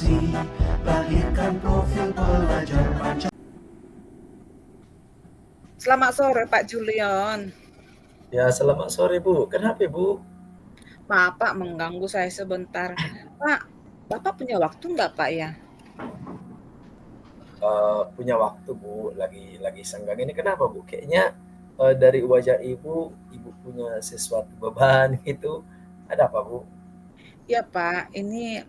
inklusi, lahirkan profil pelajar Pancasila. Selamat sore Pak Julian. Ya, selamat sore Bu. Kenapa Bu? Maaf Pak mengganggu saya sebentar. Pak, Bapak punya waktu nggak Pak ya? Punya waktu Bu, lagi senggang ini. Kenapa Bu? Kayaknya dari wajah Ibu punya sesuatu beban gitu. Ada apa Bu? Ya Pak, ini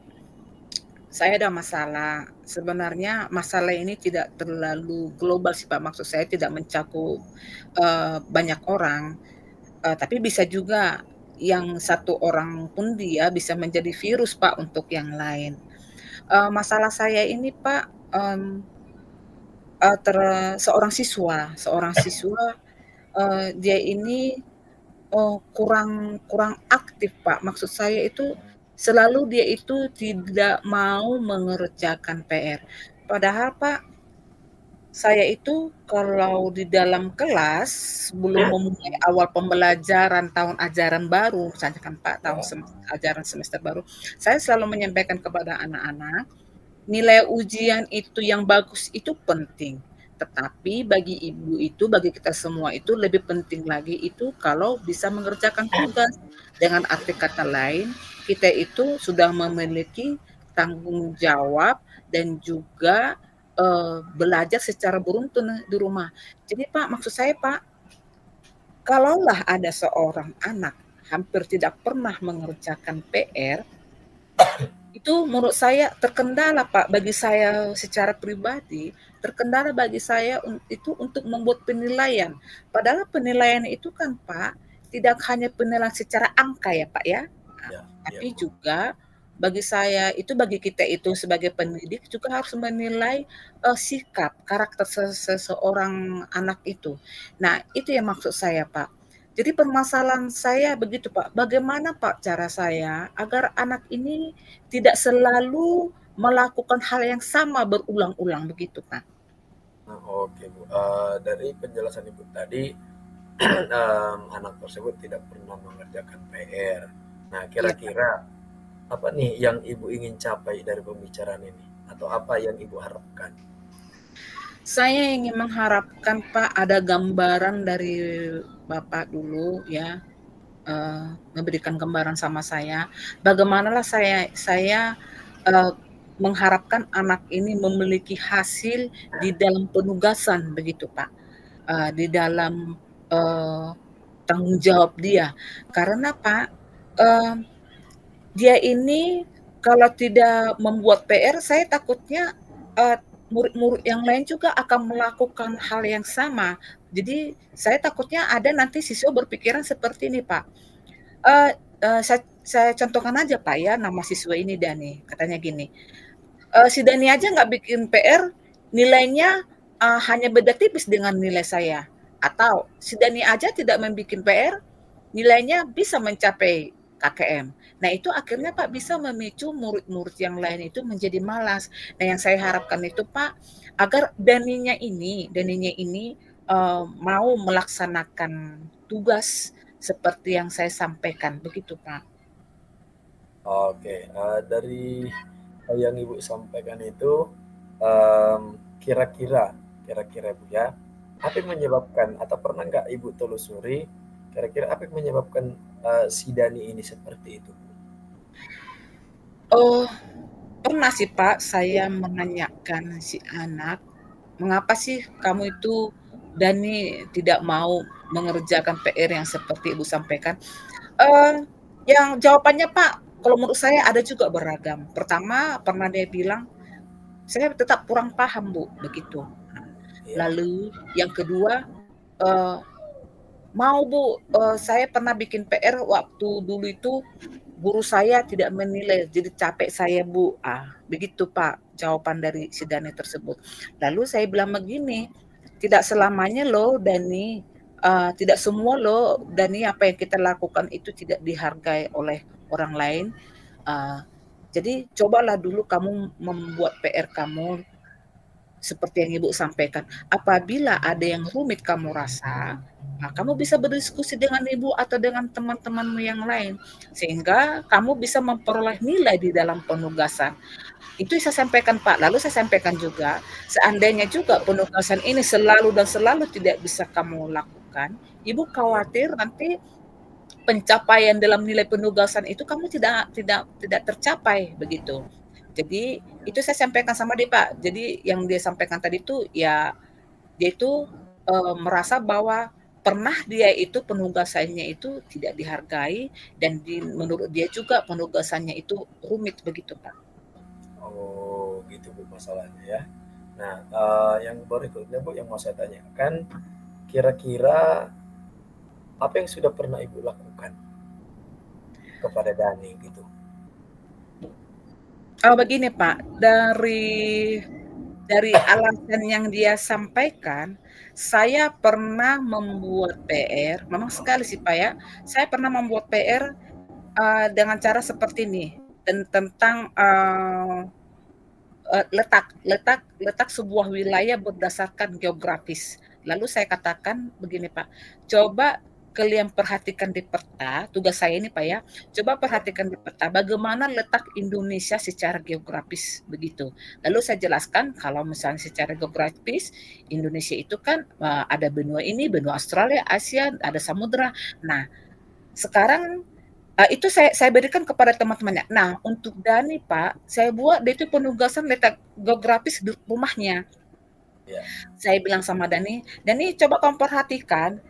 saya ada masalah. Sebenarnya masalah ini tidak terlalu global sih Pak. Maksud saya tidak mencakup banyak orang. Tapi bisa juga yang satu orang pun dia bisa menjadi virus Pak untuk yang lain. Masalah saya ini Pak, Eee, ter seorang siswa, dia ini, kurang kurang aktif, Pak. Maksud saya itu, selalu dia itu tidak mau mengerjakan PR. Padahal, Pak, saya itu kalau di dalam kelas, sebelum memulai awal pembelajaran tahun ajaran baru, misalnya kan, Pak, tahun Ya. ajaran semester baru, saya selalu menyampaikan kepada anak-anak nilai ujian itu yang bagus itu penting, tetapi bagi ibu itu, bagi kita semua itu lebih penting lagi itu kalau bisa mengerjakan tugas. Dengan arti kata lain, kita itu sudah memiliki tanggung jawab dan juga, belajar secara beruntun di rumah. Jadi Pak, maksud saya Pak, kalaulah ada seorang anak hampir tidak pernah mengerjakan PR, itu menurut saya terkendala, Pak, bagi saya secara pribadi, terkendala bagi saya itu untuk membuat penilaian. Padahal penilaian itu kan, Pak, tidak hanya penilaian secara angka ya, Pak, ya. Nah, Ya, ya tapi Bu. juga bagi saya itu bagi kita itu sebagai pendidik juga harus menilai, sikap, karakter seseorang anak itu. Nah, itu yang maksud saya, Pak. Jadi permasalahan saya begitu, Pak, bagaimana, Pak, cara saya agar anak ini tidak selalu melakukan hal yang sama berulang-ulang begitu, Pak. Nah, oke Bu. Dari penjelasan Ibu tadi, anak tersebut tidak pernah mengerjakan PR. Nah, Iya, Pak. kira-kira apa nih yang Ibu ingin capai dari pembicaraan ini? Atau apa yang Ibu harapkan? Saya ingin mengharapkan, Pak, ada gambaran dari Bapak dulu ya, memberikan gambaran sama saya, bagaimanalah saya, eee, mengharapkan anak ini memiliki hasil di dalam penugasan begitu, Pak, di dalam, eee, tanggung jawab dia. Karena, Pak, eee dia ini kalau tidak membuat PR, saya takutnya, murid-murid yang lain juga akan melakukan hal yang sama. Jadi saya takutnya ada nanti siswa berpikiran seperti ini, Pak, eee eee, saya contohkan aja, Pak, ya, nama siswa ini Dani, katanya gini, "Si Dani aja nggak bikin PR, nilainya, hanya beda tipis dengan nilai saya." Atau, "Si Dani aja tidak membikin PR, nilainya bisa mencapai KKM." Nah, itu akhirnya Pak bisa memicu murid-murid yang lain itu menjadi malas. Nah, yang saya harapkan itu Pak, agar Daninya ini, mau melaksanakan tugas seperti yang saya sampaikan, begitu Pak. Oke, dari yang Ibu sampaikan itu, mmm, kira-kira kira-kira Bu ya, apa yang menyebabkan atau pernah nggak Ibu telusuri, kira-kira apa yang menyebabkan, si Dani ini seperti itu Bu? Oh, pernah sih Pak, saya menanyakan si anak, "Mengapa sih kamu itu, Dani, tidak mau mengerjakan PR yang seperti Ibu sampaikan?" Eee, yang jawabannya, Pak, kalau menurut saya ada juga beragam. Pertama, pernah dia bilang, "Saya tetap kurang paham, Bu," begitu. Nah, Iya. lalu yang kedua, eee, "Mau, Bu, saya pernah bikin PR waktu dulu itu guru saya tidak menilai, jadi capek saya, Bu." Begitu, Pak, jawaban dari si Dani tersebut. Lalu saya bilang begini, "Tidak selamanya loh, Dani, tidak semua loh, Dani, apa yang kita lakukan itu tidak dihargai oleh orang lain. Eee, jadi cobalah dulu kamu membuat PR kamu seperti yang Ibu sampaikan, apabila ada yang rumit kamu rasa, nah kamu bisa berdiskusi dengan Ibu atau dengan teman-temanmu yang lain, sehingga kamu bisa memperoleh nilai di dalam penugasan. Itu saya sampaikan, Pak. Lalu saya sampaikan juga, seandainya juga penugasan ini selalu dan selalu tidak bisa kamu lakukan, Ibu iya, khawatir nanti pencapaian dalam nilai penugasan itu kamu tidak tercapai, begitu. Jadi iya. itu saya sampaikan sama dia, Pak. Jadi yang dia sampaikan tadi itu ya dia itu, merasa bahwa pernah dia itu penugasannya itu tidak dihargai dan menurut dia juga penugasannya itu rumit, begitu, Pak. Oh, gitu Bu masalahnya ya. Nah, yang berikutnya Bu yang mau saya tanyakan, kira-kira apa yang sudah pernah Ibu lakukan kepada Dani gitu? Begini, Pak, dari alasan yang dia sampaikan, saya pernah membuat PR, memang sekali sih, Pak, ya. Saya pernah membuat PR, dengan cara seperti ini, tentang, letak letak letak sebuah wilayah berdasarkan geografis. Lalu saya katakan begini, Pak, coba kalian perhatikan di peta, tugas saya ini, Pak, ya, coba Ya, perhatikan di peta bagaimana letak Indonesia secara geografis, begitu. Lalu saya jelaskan kalau misalnya secara geografis, Indonesia itu kan, ada benua ini, benua Australia, Asia, ada samudera. Nah, sekarang itu saya berikan kepada teman-temannya. Nah, untuk Dani, Pak, saya buat dia itu penugasan letak geografis di rumahnya. ya, Saya bilang sama Dani, "Dani, coba kamu perhatikan,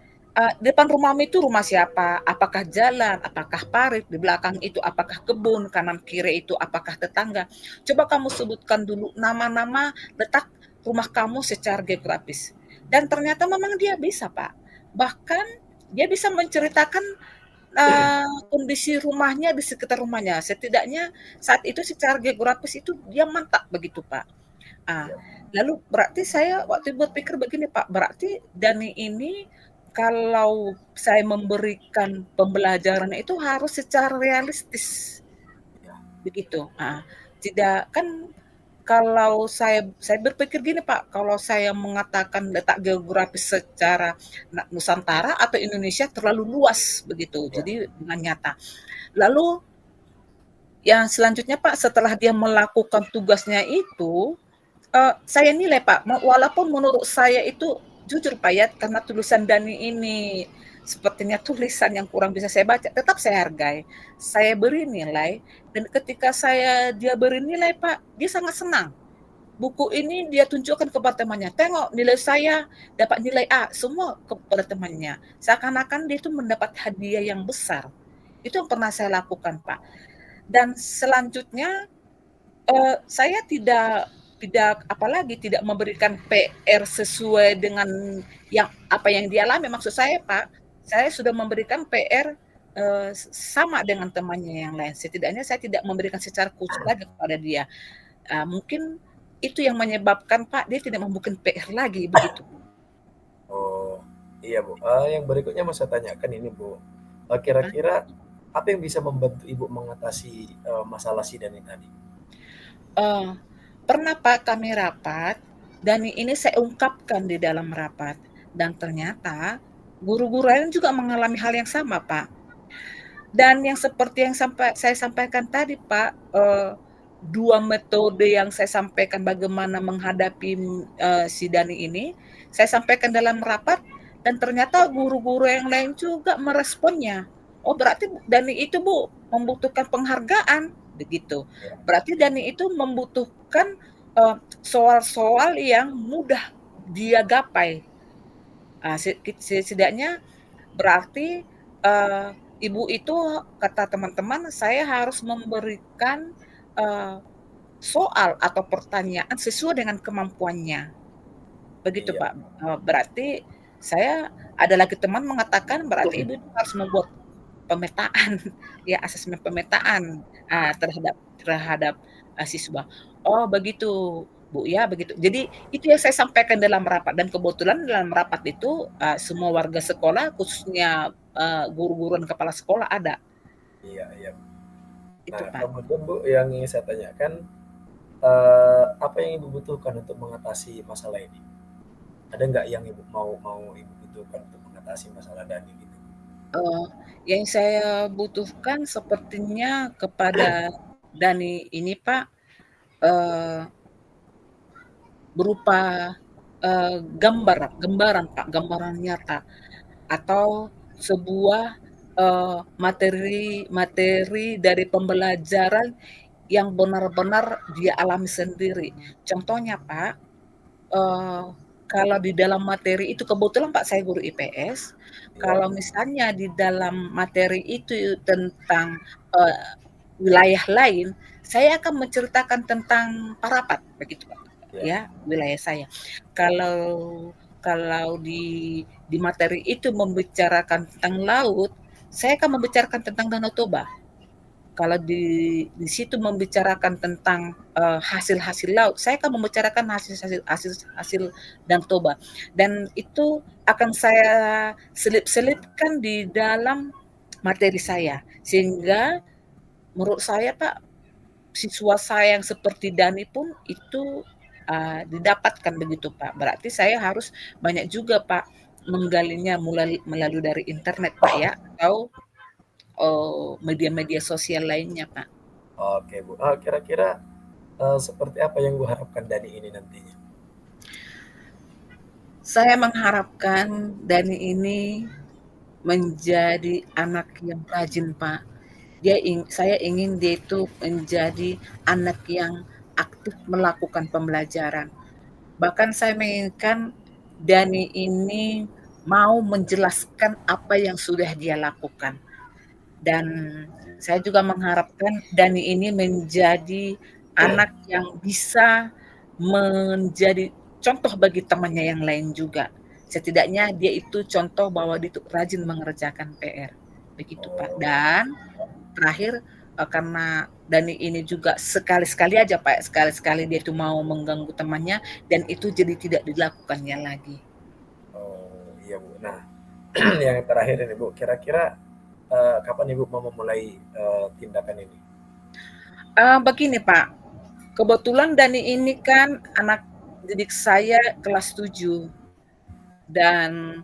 depan rumahmu itu rumah siapa? Apakah jalan? Apakah parit? Di belakang itu apakah kebun? Kanan kiri itu apakah tetangga? Coba kamu sebutkan dulu nama-nama letak rumah kamu secara geografis." Dan ternyata memang dia bisa, Pak. Bahkan dia bisa menceritakan kondisi rumahnya di sekitar rumahnya. Setidaknya saat itu secara geografis itu dia mantap begitu, Pak. Ah, ya. lalu berarti saya waktu itu berpikir begini, Pak, berarti Dani ini kalau saya memberikan pembelajaran itu harus secara realistis, begitu. Tidak kan kalau saya berpikir gini, Pak, kalau saya mengatakan letak geografis secara Nusantara atau Indonesia terlalu luas begitu, Ya, jadi dengan nyata. Lalu yang selanjutnya, Pak, setelah dia melakukan tugasnya itu, saya nilai, Pak, walaupun menurut saya itu jujur, Pak, ya, karena tulisan Dani ini sepertinya tulisan yang kurang bisa saya baca, tetap saya hargai. Saya beri nilai dan ketika dia beri nilai, Pak, dia sangat senang. Buku ini dia tunjukkan kepada temannya, "Tengok nilai saya dapat nilai A," semua kepada temannya. Seakan-akan dia itu mendapat hadiah yang besar. Itu yang pernah saya lakukan, Pak. Dan selanjutnya, saya tidak apalagi tidak memberikan PR sesuai dengan apa yang dialami. Maksud saya, Pak, saya sudah memberikan PR, sama dengan temannya yang lain. Setidaknya saya tidak memberikan secara khusus lagi kepada dia. Mungkin itu yang menyebabkan, Pak, dia tidak membuat PR lagi, begitu. oh, iya Bu. Yang berikutnya mau saya tanyakan ini Bu, Ah, kira-kira apa yang bisa membantu Ibu mengatasi, masalah si Dani tadi? eee, pernah, Pak, kami rapat dan ini saya ungkapkan di dalam rapat dan ternyata guru-guru lain juga mengalami hal yang sama, Pak. Dan yang seperti yang saya sampaikan tadi, Pak, 2 metode yang saya sampaikan bagaimana menghadapi, si Dani ini, saya sampaikan dalam rapat dan ternyata guru-guru yang lain juga meresponnya. "Oh, berarti Dani itu, Bu, membutuhkan penghargaan," begitu. Ya, Berarti Dani itu membutuhkan, soal-soal yang mudah dia gapai. Setidaknya berarti, ibu itu kata teman-teman, saya harus memberikan, eee, soal atau pertanyaan sesuai dengan kemampuannya, begitu, iya, Pak. Berarti saya ada lagi teman mengatakan berarti ibu itu harus membuat pemetaan, ya asesmen pemetaan, terhadap terhadap, siswa. Oh begitu, Bu, ya begitu. Jadi itu yang saya sampaikan dalam rapat dan kebetulan dalam rapat itu, semua warga sekolah khususnya, guru-guru dan kepala sekolah ada, iya, iya. itu, Nah, Pak. kemudian Bu yang ingin saya tanyakan, apa yang Ibu butuhkan untuk mengatasi masalah ini? Ada nggak yang Ibu mau mau Ibu butuhkan untuk mengatasi masalah Dani gitu? Eee, yang saya butuhkan sepertinya kepada Dani ini, Pak, eee, berupa, gambaran, Pak, gambaran nyata atau sebuah, materi dari pembelajaran yang benar-benar dia alami sendiri. Contohnya, Pak, Eee, kalau di dalam materi itu kebetulan Pak saya guru IPS, Iya, kalau misalnya di dalam materi itu tentang, eee, wilayah lain, saya akan menceritakan tentang Parapat, begitu Pak, iya. ya, wilayah saya. Kalau kalau di materi itu membicarakan tentang laut, saya akan membicarakan tentang Danau Toba. Kalau di situ membicarakan tentang, hasil-hasil laut, saya akan membicarakan hasil Danau Toba dan itu akan saya selip-selipkan di dalam materi saya. Sehingga menurut saya, Pak, siswa saya yang seperti Dani pun itu, didapatkan begitu, Pak. Berarti saya harus banyak juga, Pak, menggalinya melalui dari internet, Pak, ya, atau, media-media sosial lainnya, Pak. Oke, Bu. Kira-kira, seperti apa yang Bu harapkan Dani ini nantinya? Saya mengharapkan Dani ini menjadi anak yang rajin, Pak. Saya ingin dia itu menjadi anak yang aktif melakukan pembelajaran. Bahkan saya menginginkan Dani ini mau menjelaskan apa yang sudah dia lakukan. Dan saya juga mengharapkan Dani ini menjadi anak yang bisa menjadi contoh bagi temannya yang lain juga. Setidaknya dia itu contoh bahwa dia itu rajin mengerjakan PR. Begitu, Pak. Oh, Dan terakhir, karena Dani ini juga sekali-sekali aja, Pak, sekali-sekali dia itu mau mengganggu temannya dan itu jadi tidak dilakukannya lagi. oh, iya, Bu. Nah, yang terakhir ini, Bu, kira-kira, kapan Ibu mau memulai, tindakan ini? Begini, Pak, kebetulan Dani ini kan anak didik saya kelas 7 dan,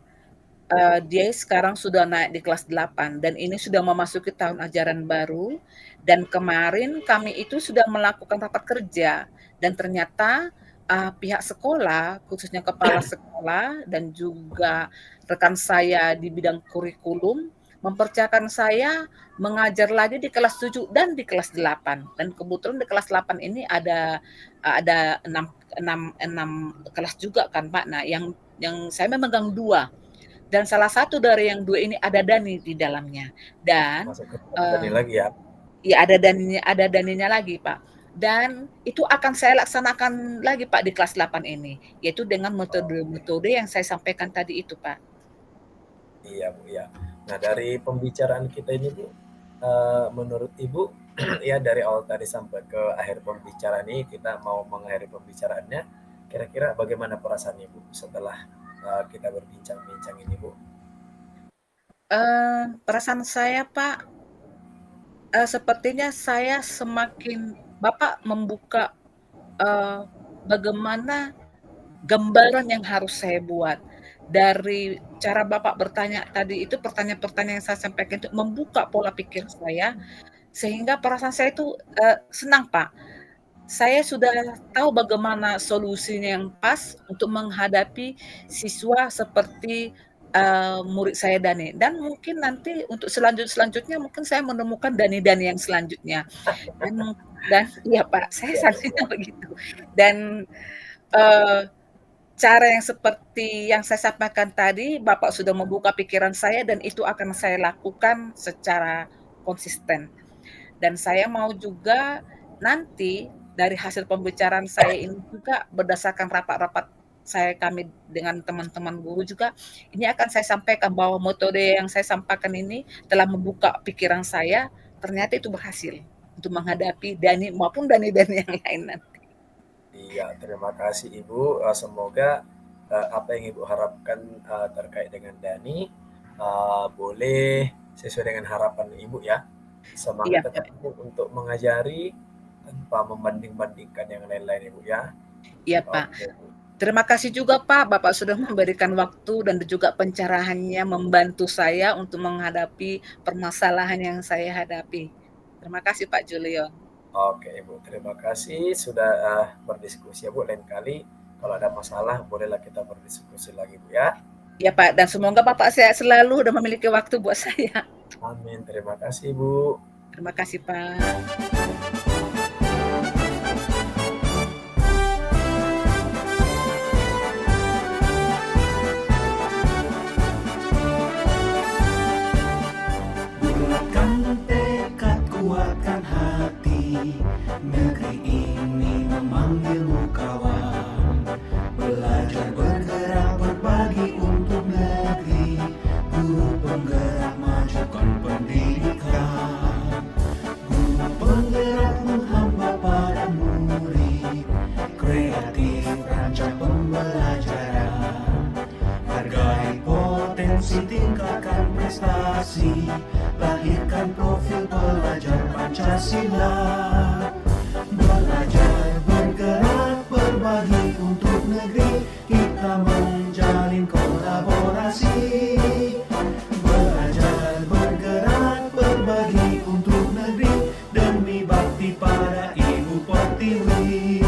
dia sekarang sudah naik di kelas 8 dan ini sudah memasuki tahun ajaran baru dan kemarin kami itu sudah melakukan rapat kerja dan ternyata, pihak sekolah, khususnya kepala sekolah dan juga rekan saya di bidang kurikulum, mempercayakan saya mengajar lagi di kelas 7 dan di kelas 8 dan kebetulan di kelas 8 ini ada 6 6 kelas juga kan, Pak. Nah, yang saya memegang 2 dan salah satu dari yang 2 ini ada Dani di dalamnya dan, Masuk ke kelas Dani eee, lagi ya? ya ada Daninya lagi, Pak. Dan itu akan saya laksanakan lagi, Pak, di kelas 8 ini, yaitu dengan Oke. metode-metode yang saya sampaikan tadi itu, Pak. Iya, Bu, ya. Nah, dari pembicaraan kita ini, Bu, menurut Ibu, ya dari awal tadi sampai ke akhir pembicaraan ini, kita mau mengakhiri pembicaraannya, kira-kira bagaimana perasaan Ibu setelah, kita berbincang-bincang ini, Bu? Perasaan saya, Pak, sepertinya saya semakin Bapak membuka, eee, bagaimana gambaran yang harus saya buat. Dari cara Bapak bertanya tadi itu pertanyaan-pertanyaan yang saya sampaikan itu membuka pola pikir saya, sehingga perasaan saya itu, senang, Pak. Saya sudah tahu bagaimana solusinya yang pas untuk menghadapi siswa seperti, murid saya Dani, dan mungkin nanti untuk selanjutnya mungkin saya menemukan Dani-Dani yang selanjutnya dan iya, Pak, saya Iya, seharusnya iya. begitu. Dan, eee cara yang seperti yang saya sampaikan tadi, Bapak sudah membuka pikiran saya dan itu akan saya lakukan secara konsisten. Dan saya mau juga nanti dari hasil pembicaraan saya ini juga berdasarkan rapat-rapat kami dengan teman-teman guru juga, ini akan saya sampaikan bahwa metode yang saya sampaikan ini telah membuka pikiran saya, ternyata itu berhasil untuk menghadapi maupun Dani-Dani yang lain nanti. Iya, terima kasih Ibu, semoga, apa yang Ibu harapkan, terkait dengan Dani, boleh sesuai dengan harapan Ibu ya. Semangat Iya, tetap Pak. Ibu untuk mengajari, tanpa membanding-bandingkan yang lain-lain Ibu ya. Iya, Pak. Oke Bu. Terima kasih juga Pak, Bapak sudah memberikan waktu dan juga pencerahannya membantu saya untuk menghadapi permasalahan yang saya hadapi. Terima kasih Pak Julio. Oke Ibu, terima kasih sudah berdiskusi ya Bu. Lain kali kalau ada masalah bolehlah kita berdiskusi lagi Bu ya. Ya Pak, dan semoga Bapak sehat selalu dan memiliki waktu buat saya. Amin, terima kasih Bu. Terima kasih Pak. Bulatkan tekad, kuatkan hati. Negeri ini memanggilmu kawan. Belajar bergerak berbagi untuk negeri. Guru penggerak majukan pendidikan. Guru penggerak menghamba pada murid. Kreatif rancang pembelajaran. Hargai potensi, tingkatkan prestasi. Lahirkan profil pelajar Pancasila. Belajar, bergerak, berbagi untuk negeri. Kita menjalin kolaborasi. Belajar, bergerak, berbagi untuk negeri. Demi bakti pada Ibu Pertiwi.